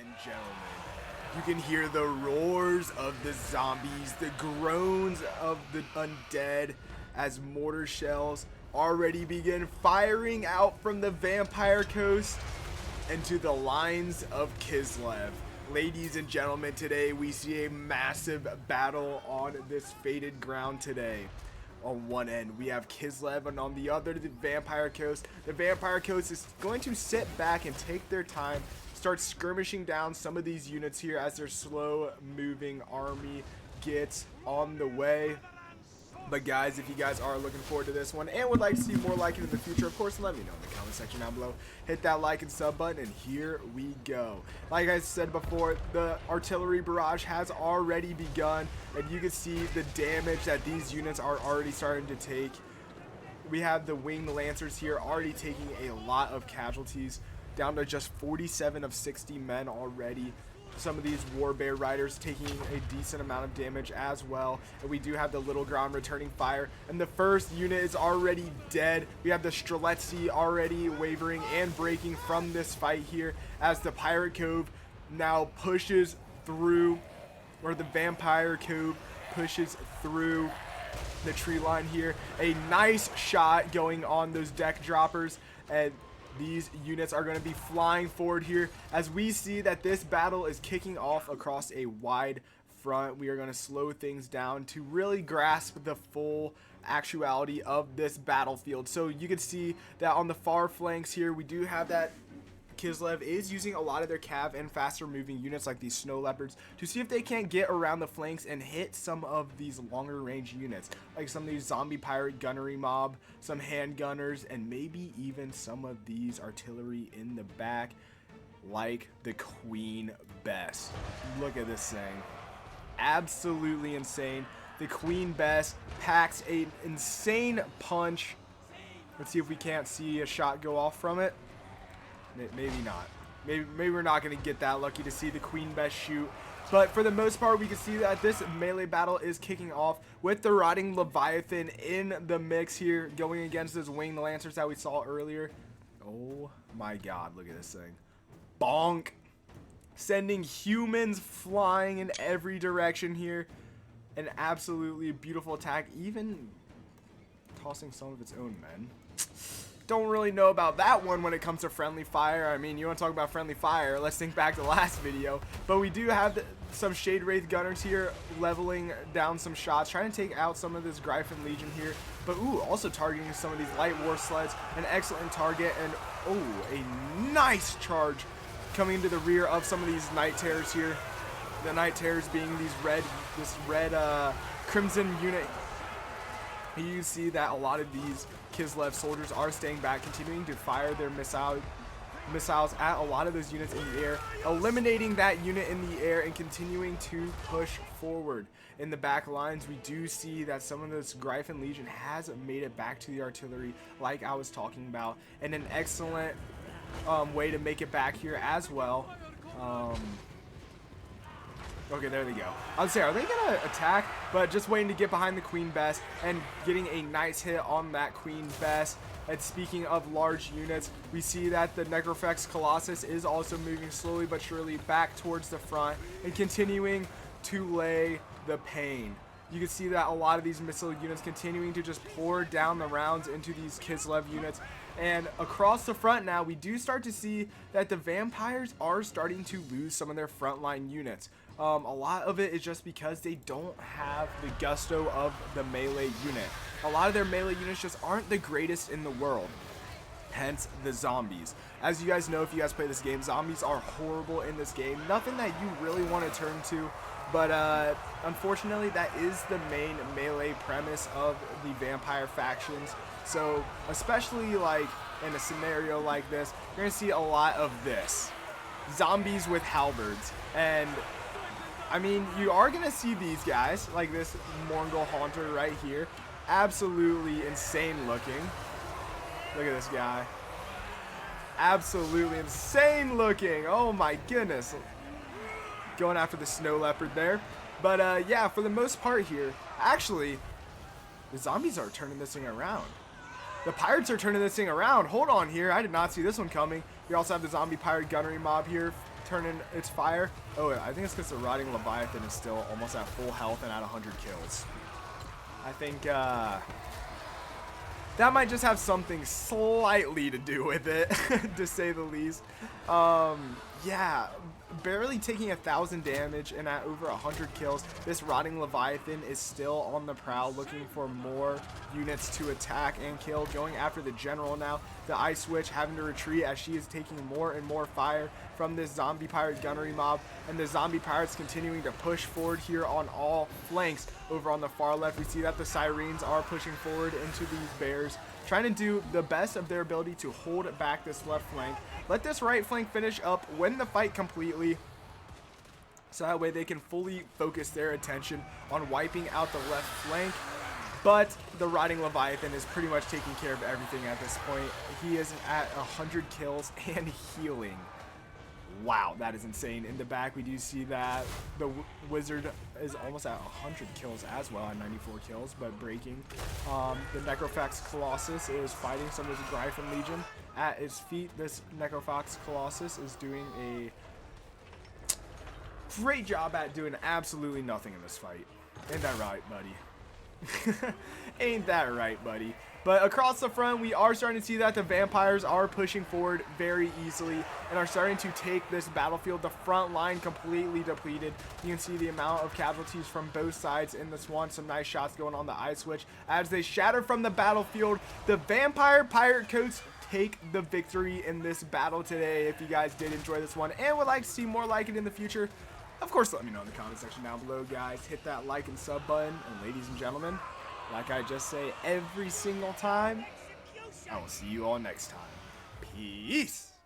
and gentlemen, you can hear the roars of the zombies, the groans of the undead as mortar shells already begin firing out from the vampire coast into the lines of Kislev. Ladies and gentlemen, today we see a massive battle on this fated ground today. On one end, we have Kislev, and on the other, the Vampire Coast. The Vampire Coast is going to sit back and take their time, start skirmishing down some of these units here as their slow-moving army gets on the way. But guys, if you guys are looking forward to this one and would like to see more like it in the future, of course, let me know in the comment section down below. Hit that like and sub button, and here we go. Like I said before, the artillery barrage has already begun, and you can see the damage that these units are already starting to take. We have the winged lancers here already taking a lot of casualties, down to just 47 of 60 men already. Some of these war bear riders taking a decent amount of damage as well, and we do have the little ground returning fire, and the first unit is already dead. We have the Streletsy already wavering and breaking from this fight here as the Pirate Cove now pushes through, or the Vampire Cove pushes through the tree line here. A nice shot going on those deck droppers, and these units are going to be flying forward here as we see that this battle is kicking off across a wide front. We are going to slow things down to really grasp the full actuality of this battlefield. So you can see that on the far flanks here, we do have that Kislev is using a lot of their cav and faster moving units like these snow leopards to see if they can't get around the flanks and hit some of these longer range units, like some of these zombie pirate gunnery mob, some handgunners, and maybe even some of these artillery in the back like the Queen Bess. Look at this thing. Absolutely insane. The Queen Bess packs an insane punch. Let's see if we can't see a shot go off from it. Maybe not. Maybe we're not going to get that lucky to see the Queen Bess shoot. But for the most part, we can see that this melee battle is kicking off with the Rotting Leviathan in the mix here, going against those winged lancers that we saw earlier. Oh my god, look at this thing. Bonk. Sending humans flying in every direction here. An absolutely beautiful attack, even tossing some of its own men. Don't really know about that one when it comes to friendly fire. I mean, you want to talk about friendly fire, let's think back to the last video. But we do have some Shade Wraith gunners here leveling down some shots, trying to take out some of this Gryphon Legion here. But ooh, also targeting some of these light war sleds. An excellent target, and oh, a nice charge coming into the rear of some of these Night Terrors here. The Night Terrors being this red Crimson unit. You see that a lot of these Kislev soldiers are staying back, continuing to fire their missiles at a lot of those units in the air, eliminating that unit in the air and continuing to push forward. In the back lines, we do see that some of this Gryphon Legion has made it back to the artillery like I was talking about, and an excellent way to make it back here as well. Okay, there they go. I would say, are they going to attack? But just waiting to get behind the Queen Bess and getting a nice hit on that Queen Bess. And speaking of large units, we see that the Necrofex Colossus is also moving slowly but surely back towards the front and continuing to lay the pain. You can see that a lot of these missile units continuing to just pour down the rounds into these Kislev units. And across the front now, we do start to see that the vampires are starting to lose some of their frontline units. A lot of it is just because they don't have the gusto of the melee unit. A lot of their melee units just aren't the greatest in the world. Hence the zombies. As you guys know, if you guys play this game, zombies are horrible in this game. Nothing that you really want to turn to. But unfortunately, that is the main melee premise of the vampire factions. So especially like in a scenario like this, you're going to see a lot of this. Zombies with halberds. And I mean, you are going to see these guys, like this Mongol Haunter right here. Absolutely insane looking. Look at this guy. Absolutely insane looking. Oh my goodness. Going after the Snow Leopard there. But yeah, for the most part here, actually, the zombies are turning this thing around. The pirates are turning this thing around. Hold on here. I did not see this one coming. We also have the zombie pirate gunnery mob here turning its fire. Oh, I think it's because the Rotting Leviathan is still almost at full health and at 100 kills. I think that might just have something slightly to do with it, to say the least. Yeah, barely taking 1,000 damage and at over 100 kills. This Rotting Leviathan is still on the prowl, looking for more units to attack and kill. Going after the general now. The Ice Witch having to retreat as she is taking more and more fire from this zombie pirate gunnery mob. And the zombie pirates continuing to push forward here on all flanks. Over on the far left, we see that the Sirens are pushing forward into these bears, trying to do the best of their ability to hold back this left flank. Let this right flank finish up, win the fight completely, so that way they can fully focus their attention on wiping out the left flank. But the Rotting Leviathan is pretty much taking care of everything at this point. He is at 100 kills and healing. Wow, that is insane. In the back, we do see that the Wizard is almost at 100 kills as well, at 94 kills, but breaking. The Necrofax Colossus is fighting some of the Gryphon Legion at its feet. This Necrofax Colossus is doing a great job at doing absolutely nothing in this fight. Ain't that right, buddy? Ain't that right, buddy? But across the front, we are starting to see that the vampires are pushing forward very easily and are starting to take this battlefield. The front line completely depleted. You can see the amount of casualties from both sides in this one. Some nice shots going on the Ice Witch as they shatter from the battlefield. The Vampire Pirate Coats take the victory in this battle today. If you guys did enjoy this one and would like to see more like it in the future, of course, let me know in the comment section down below, guys. Hit that like and sub button. And ladies and gentlemen, like I just say every single time, I will see you all next time. Peace.